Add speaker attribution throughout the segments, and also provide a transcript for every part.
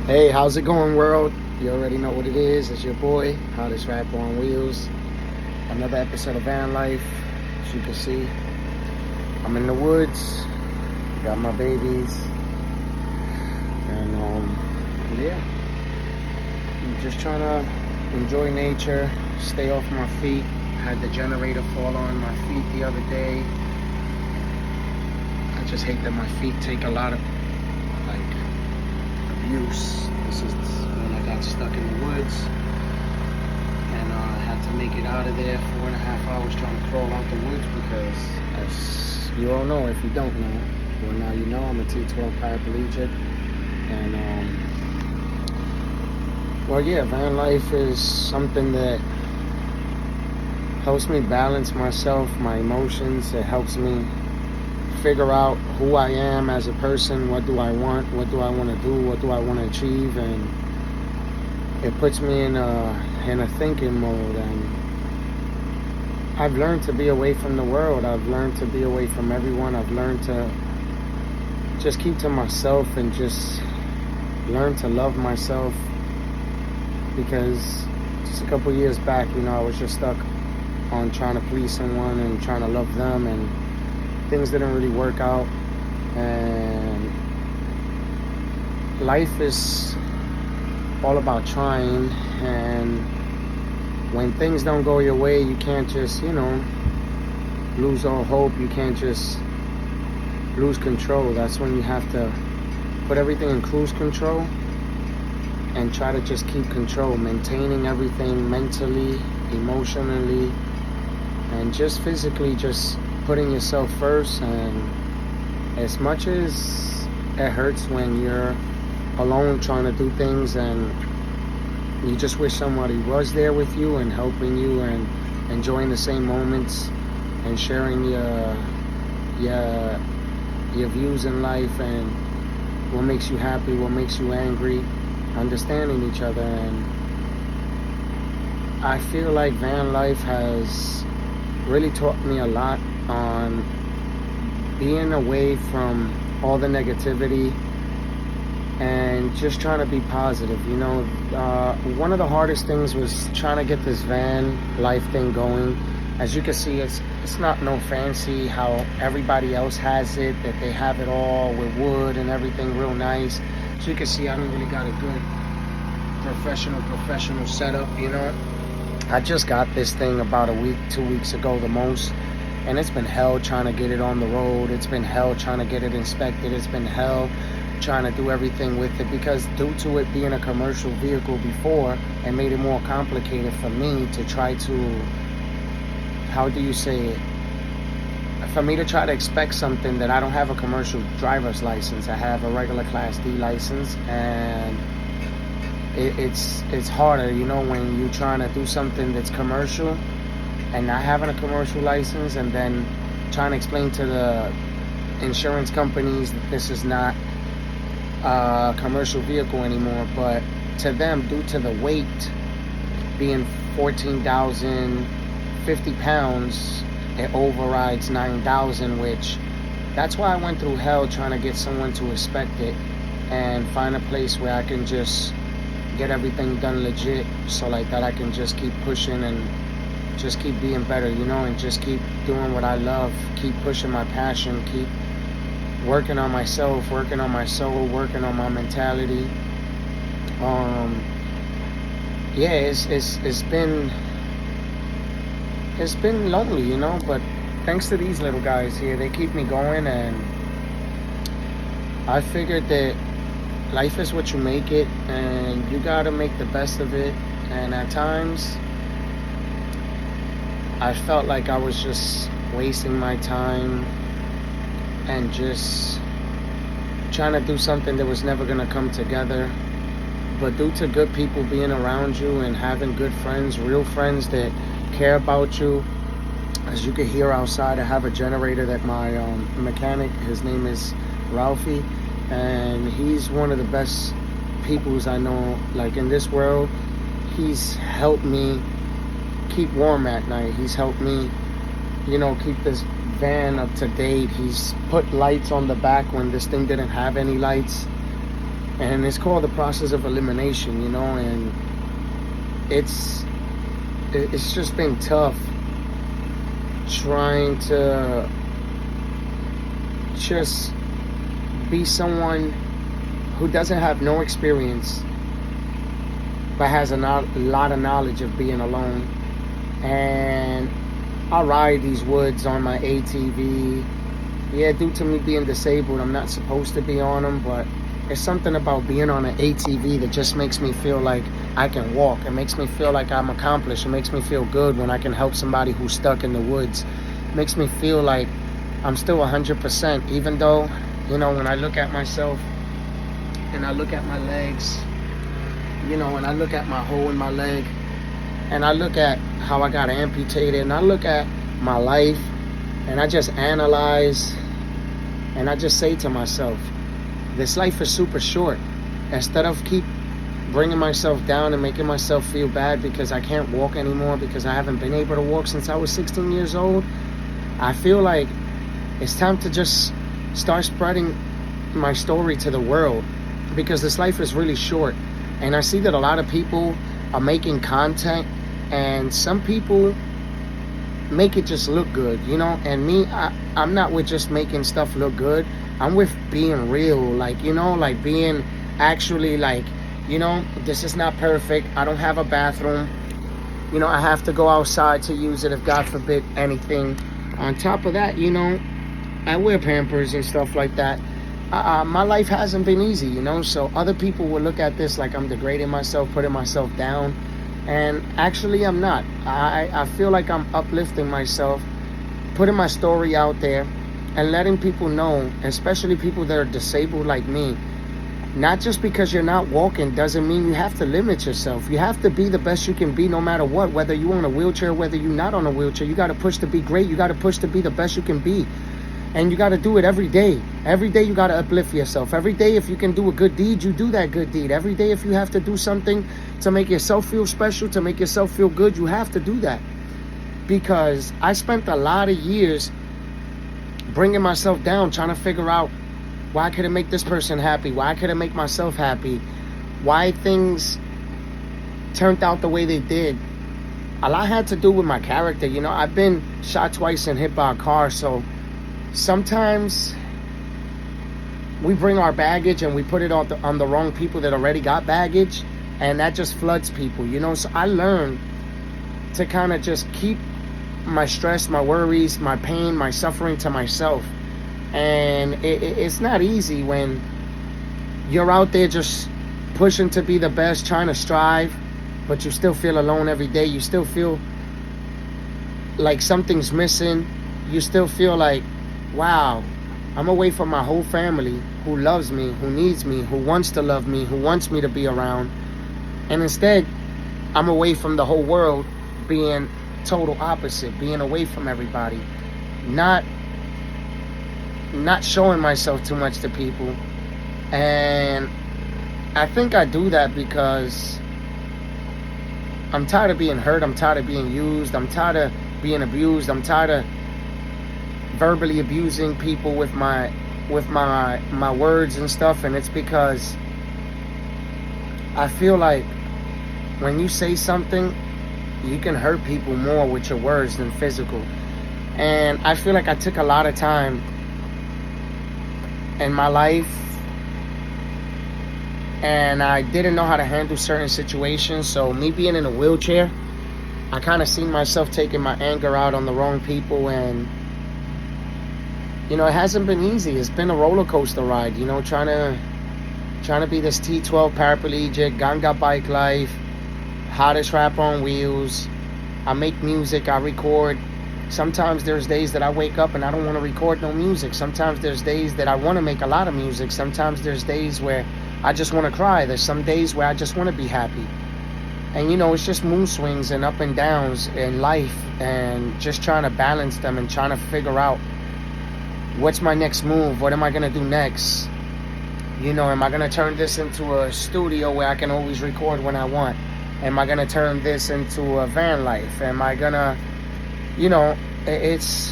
Speaker 1: Hey, how's it going, world? You already know what it is. It's your boy, Hottest Rapper on Wheels. Another episode of Van Life. As you can see, I'm in the woods. Got my babies. And, yeah. I'm just trying to enjoy nature, stay off my feet. Had the generator fall on my feet the other day. I just hate that my feet take a lot of, abuse. This is when I got stuck in the woods and I had to make it out of there 4.5 hours trying to crawl out the woods because, as you all know, if you don't know, well, now you know, I'm a T12 paraplegic. And van life is something that helps me balance myself, my emotions. It helps me figure out who I am as a person. What do I want? What do I want to do? What do I want to achieve? And it puts me in a thinking mode. And I've learned to be away from the world. I've learned to be away from everyone. I've learned to just keep to myself and just learn to love myself, because just a couple years back, I was just stuck on trying to please someone and trying to love them, and things didn't really work out. And life is all about trying, and when things don't go your way, you can't just lose all hope. You can't just lose control. That's when you have to put everything in cruise control and try to just keep control, maintaining everything mentally, emotionally, and just physically, just putting yourself first. And as much as it hurts when you're alone trying to do things and you just wish somebody was there with you and helping you and enjoying the same moments and sharing your views in life and what makes you happy, what makes you angry, understanding each other. And I feel like van life has really taught me a lot on being away from all the negativity and just trying to be positive. One of the hardest things was trying to get this van life thing going. As you can see, it's not no fancy how everybody else has it, that they have it all with wood and everything real nice. So you can see I don't really got a good professional setup. I just got this thing about a week, 2 weeks ago the most, and it's been hell trying to get it on the road. It's been hell trying to get it inspected. It's been hell trying to do everything with it, because due to it being a commercial vehicle before, it made it more complicated for me to try to, how do you say it, for me to try to expect something that I don't have a commercial driver's license. I have a regular Class D license, and it's harder, when you're trying to do something that's commercial and not having a commercial license, and then trying to explain to the insurance companies that this is not a commercial vehicle anymore. But to them, due to the weight being 14,050 pounds, it overrides 9,000, which that's why I went through hell trying to get someone to inspect it and find a place where I can just get everything done legit, so like that I can just keep pushing and just keep being better, and just keep doing what I love, keep pushing my passion, keep working on myself, working on my soul, working on my mentality. It's been lonely, but thanks to these little guys here, they keep me going. And I figured that life is what you make it, and you gotta make the best of it. And at times I felt like I was just wasting my time and just trying to do something that was never gonna come together. But due to good people being around you and having good friends, real friends that care about you, as you can hear outside, I have a generator that my mechanic, his name is Ralphie, and he's one of the best peoples I know, like in this world. He's helped me keep warm at night. He's helped me, keep this van up to date. He's put lights on the back when this thing didn't have any lights. And it's called the process of elimination, you know, and it's just been tough trying to just be someone who doesn't have no experience but has a lot of knowledge of being alone. And I ride these woods on my ATV. Yeah, due to me being disabled, I'm not supposed to be on them, but it's something about being on an ATV that just makes me feel like I can walk. It makes me feel like I'm accomplished. It makes me feel good when I can help somebody who's stuck in the woods. It makes me feel like I'm still 100%, even though, you know, when I look at myself and I look at my legs, you know, and I look at my hole in my leg, and I look at how I got amputated, and I look at my life, and I just analyze, and I just say to myself, this life is super short. Instead of keep bringing myself down and making myself feel bad because I can't walk anymore, because I haven't been able to walk since I was 16 years old, I feel like it's time to just start spreading my story to the world, because this life is really short. And I see that a lot of people are making content, and some people make it just look good, you know. And me, I'm not with just making stuff look good. I'm with being real, like, you know, like being actually like, you know, this is not perfect. I don't have a bathroom. You know, I have to go outside to use it if God forbid anything. On top of that, you know, I wear Pampers and stuff like that. My life hasn't been easy, you know, so other people will look at this like I'm degrading myself, putting myself down, and actually I'm not. I feel like I'm uplifting myself, putting my story out there, and letting people know, especially people that are disabled like me, not just because you're not walking doesn't mean you have to limit yourself. You have to be the best you can be no matter what, whether you're on a wheelchair, whether you're not on a wheelchair. You got to push to be great. You got to push to be the best you can be. And you got to do it every day. Every day you got to uplift yourself. Every day if you can do a good deed, you do that good deed. Every day if you have to do something to make yourself feel special, to make yourself feel good, you have to do that. Because I spent a lot of years bringing myself down, trying to figure out why I couldn't make this person happy, why I couldn't make myself happy, why things turned out the way they did. A lot had to do with my character. You know, I've been shot twice and hit by a car, so sometimes we bring our baggage and we put it on the wrong people that already got baggage, and that just floods people, you know. So I learned to kind of just keep my stress, my worries, my pain, my suffering to myself. And it's not easy when you're out there just pushing to be the best, trying to strive, but you still feel alone every day. You still feel like something's missing. You still feel like, wow, I'm away from my whole family who loves me, who needs me, who wants to love me, who wants me to be around. And instead, I'm away from the whole world, being total opposite, being away from everybody, not showing myself too much to people. And I think I do that because I'm tired of being hurt. I'm tired of being used. I'm tired of being abused. I'm tired of verbally abusing people with my words and stuff. And it's because I feel like when you say something, you can hurt people more with your words than physical. And I feel like I took a lot of time in my life and I didn't know how to handle certain situations. So me being in a wheelchair, I kind of seen myself taking my anger out on the wrong people. And you know, it hasn't been easy. It's been a roller coaster ride, you know, trying to be this T12 paraplegic, ganga bike life, hottest rapper on wheels. I make music, I record. Sometimes there's days that I wake up and I don't want to record no music. Sometimes there's days that I want to make a lot of music. Sometimes there's days where I just want to cry. There's some days where I just want to be happy. And you know, it's just mood swings and up and downs in life, and just trying to balance them and trying to figure out what's my next move. What am I going to do next? You know, am I going to turn this into a studio where I can always record when I want? Am I going to turn this into a van life? Am I going to, you know, it's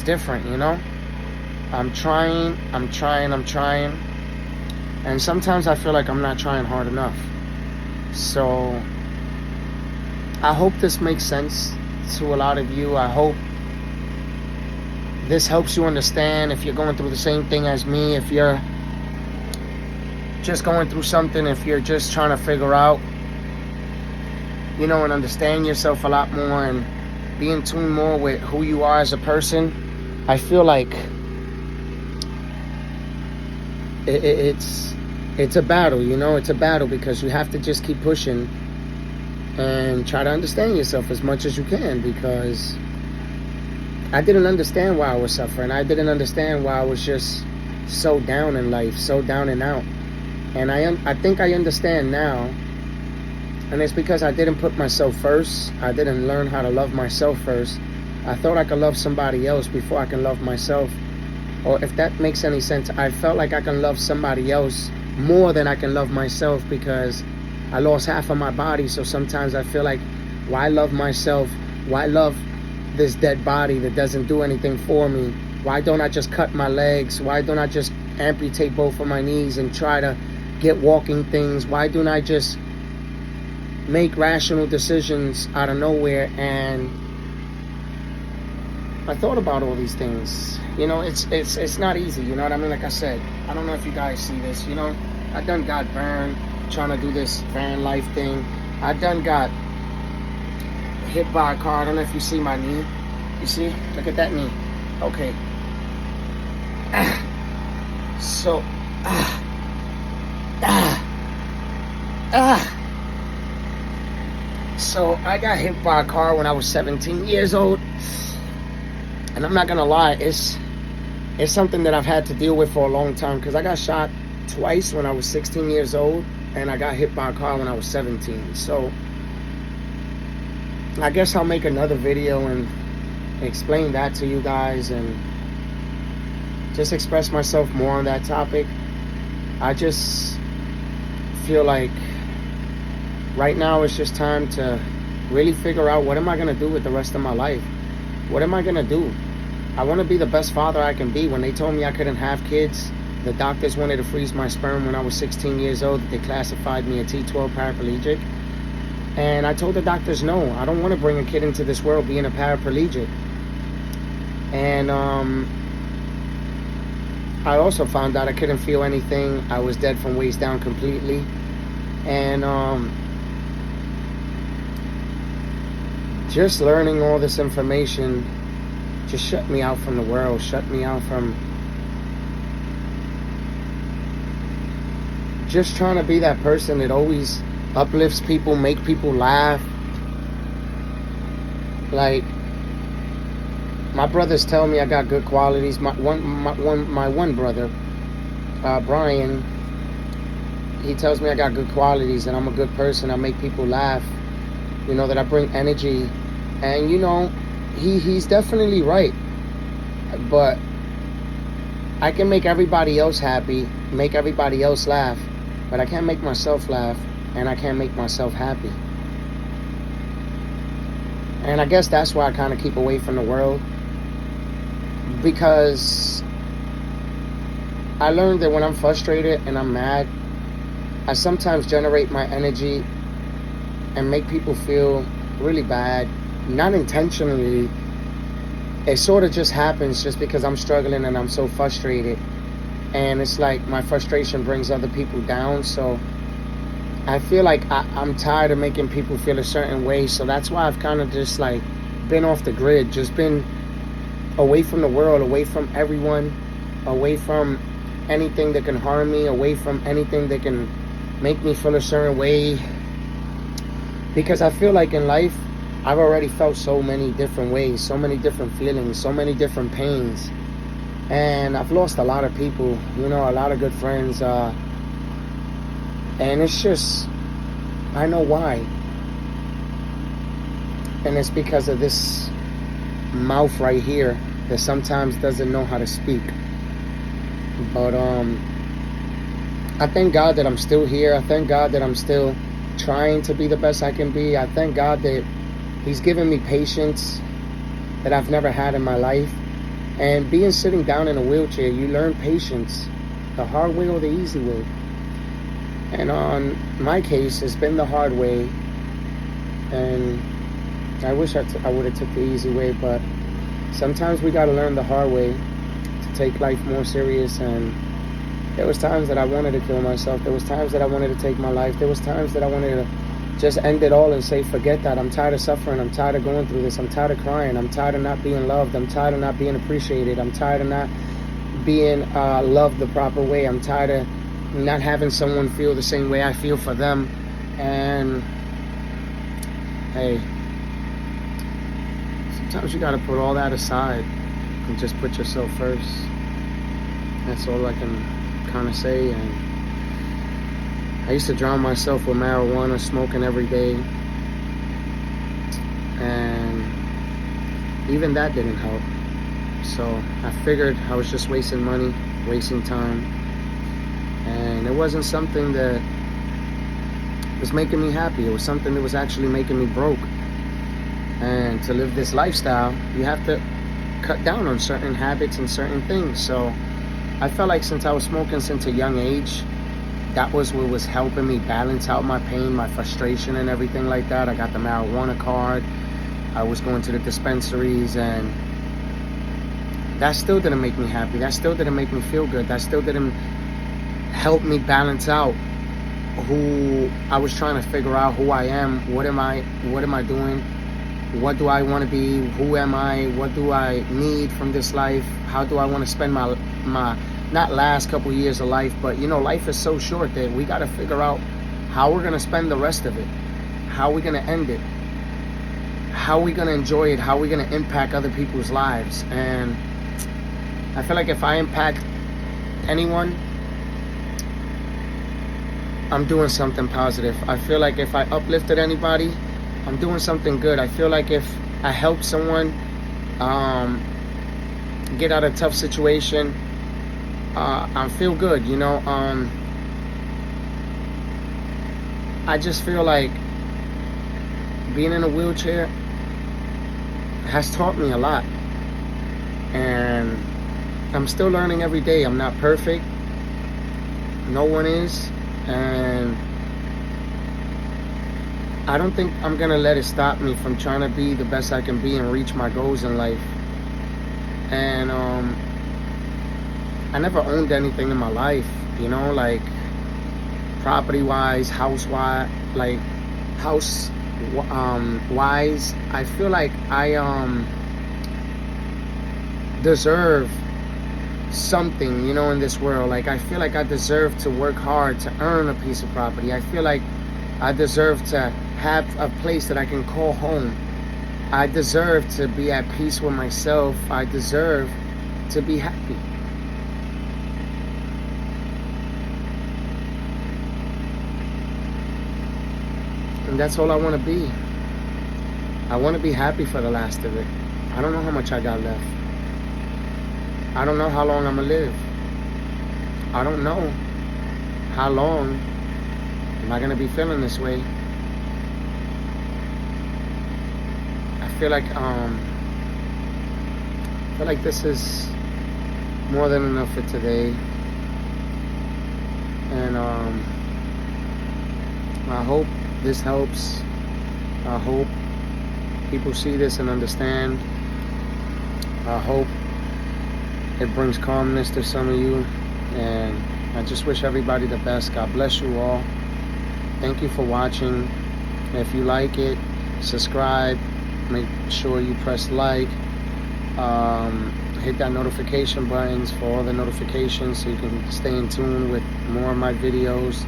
Speaker 1: different, you know? I'm trying. And sometimes I feel like I'm not trying hard enough. So I hope this makes sense to a lot of you. I hope this helps you understand if you're going through the same thing as me, if you're just going through something, if you're just trying to figure out, and understand yourself a lot more and be in tune more with who you are as a person. I feel like it's a battle, it's a battle, because you have to just keep pushing and try to understand yourself as much as you can, because I didn't understand why I was suffering. I didn't understand why I was just so down in life, so down and out. And I think I understand now. And it's because I didn't put myself first. I didn't learn how to love myself first. I thought I could love somebody else before I can love myself. Or if that makes any sense, I felt like I can love somebody else more than I can love myself, because I lost half of my body. So sometimes I feel like, why love myself? Why love this dead body that doesn't do anything for me? Why don't I just cut my legs? Why don't I just amputate both of my knees and try to get walking things? Why don't I just make rational decisions out of nowhere? And I thought about all these things. It's not easy, you know what I mean? Like I said, I don't know if you guys see this, I done got burned trying to do this van life thing. I done got hit by a car. I don't know if you see my knee. You see? Look at that knee. Okay. So So I got hit by a car when I was 17 years old. And I'm not gonna lie, it's something that I've had to deal with for a long time, because I got shot twice when I was 16 years old, and I got hit by a car when I was 17. So I guess I'll make another video and explain that to you guys and just express myself more on that topic. I just feel like right now it's just time to really figure out, what am I going to do with the rest of my life? What am I going to do? I want to be the best father I can be. When they told me I couldn't have kids, the doctors wanted to freeze my sperm when I was 16 years old. They classified me a T12 paraplegic. And I told the doctors, no, I don't want to bring a kid into this world being a paraplegic. And I also found out I couldn't feel anything. I was dead from waist down completely. And just learning all this information just shut me out from the world, shut me out from just trying to be that person that always uplifts people, make people laugh. Like, my brothers tell me I got good qualities. My one brother, Brian, he tells me I got good qualities, and I'm a good person. I make people laugh, that I bring energy. And he's definitely right. But I can make everybody else happy, make everybody else laugh, but I can't make myself laugh, and I can't make myself happy. And I guess that's why I kind of keep away from the world, because I learned that when I'm frustrated and I'm mad, I sometimes generate my energy and make people feel really bad, not intentionally. It sort of just happens just because I'm struggling and I'm so frustrated. And it's like my frustration brings other people down. So I feel like I'm tired of making people feel a certain way. So that's why I've kind of just like been off the grid, just been away from the world, away from everyone, away from anything that can harm me, away from anything that can make me feel a certain way. Because I feel like in life, I've already felt so many different ways, so many different feelings, so many different pains. And I've lost a lot of people, a lot of good friends. And it's just, I know why. And it's because of this mouth right here that sometimes doesn't know how to speak. But I thank God that I'm still here. I thank God that I'm still trying to be the best I can be. I thank God that He's given me patience that I've never had in my life. And being sitting down in a wheelchair, you learn patience, the hard way or the easy way. And on my case, it's been the hard way. And I wish I would have took the easy way, but sometimes we got to learn the hard way to take life more serious. And there was times that I wanted to kill myself. There was times that I wanted to take my life. There was times that I wanted to just end it all and say, forget that. I'm tired of suffering. I'm tired of going through this. I'm tired of crying. I'm tired of not being loved. I'm tired of not being appreciated. I'm tired of not being loved the proper way. I'm tired of not having someone feel the same way I feel for them. And hey, sometimes you got to put all that aside and just put yourself first. That's all I can kind of say. And I used to drown myself with marijuana, smoking every day, and even that didn't help. So I figured I was just wasting money, wasting time, and it wasn't something that was making me happy. It was something that was actually making me broke. And to live this lifestyle, you have to cut down on certain habits and certain things. So I felt like since I was smoking since a young age, that was what was helping me balance out my pain, my frustration and everything like that. I got the marijuana card. I was going to the dispensaries, and that still didn't make me happy. That still didn't make me feel good. That still didn't help me balance out who I was trying to figure out who I am. What am I doing? What do I want to be? Who am I? What do I need from this life? How do I want to spend my not last couple years of life, but life is so short that we got to figure out how we're going to spend the rest of it. How are we going to end it? How are we going to enjoy it? How are we going to impact other people's lives? And I feel like if I impact anyone, I'm doing something positive. I feel like if I uplifted anybody, I'm doing something good. I feel like if I help someone get out of a tough situation, I feel good, I just feel like being in a wheelchair has taught me a lot. And I'm still learning every day. I'm not perfect. No one is. And I don't think I'm going to let it stop me from trying to be the best I can be and reach my goals in life. And I never owned anything in my life, like property-wise, house-wise, wise. I feel like I deserve something, in this world. Like, I feel like I deserve to work hard to earn a piece of property. I feel like I deserve to have a place that I can call home. I deserve to be at peace with myself. I deserve to be happy. And that's all I want to be. I want to be happy for the last of it. I don't know how much I got left. I don't know how long I'm going to live. I don't know how long am I going to be feeling this way. I feel like this is more than enough for today. And I hope this helps. I hope people see this and understand. I hope it brings calmness to some of you. And I just wish everybody the best. God bless you all. Thank you for watching. If you like it, subscribe. Make sure you press like. Hit that notification buttons for all the notifications so you can stay in tune with more of my videos.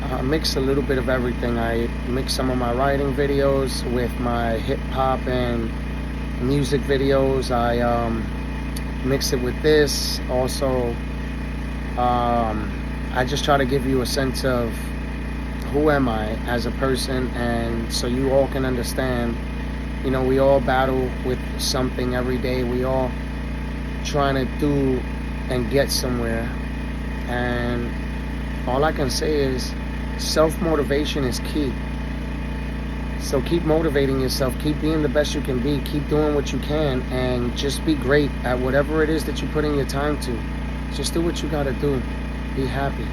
Speaker 1: I mix a little bit of everything. I mix some of my writing videos with my hip-hop and music videos. I mix it with this. Also, I just try to give you a sense of who am I as a person, and so you all can understand. We all battle with something every day. We all trying to do and get somewhere. And all I can say is self-motivation is key. So keep motivating yourself, keep being the best you can be, keep doing what you can, and just be great at whatever it is that you put in your time to. Just do what you gotta do. Be happy.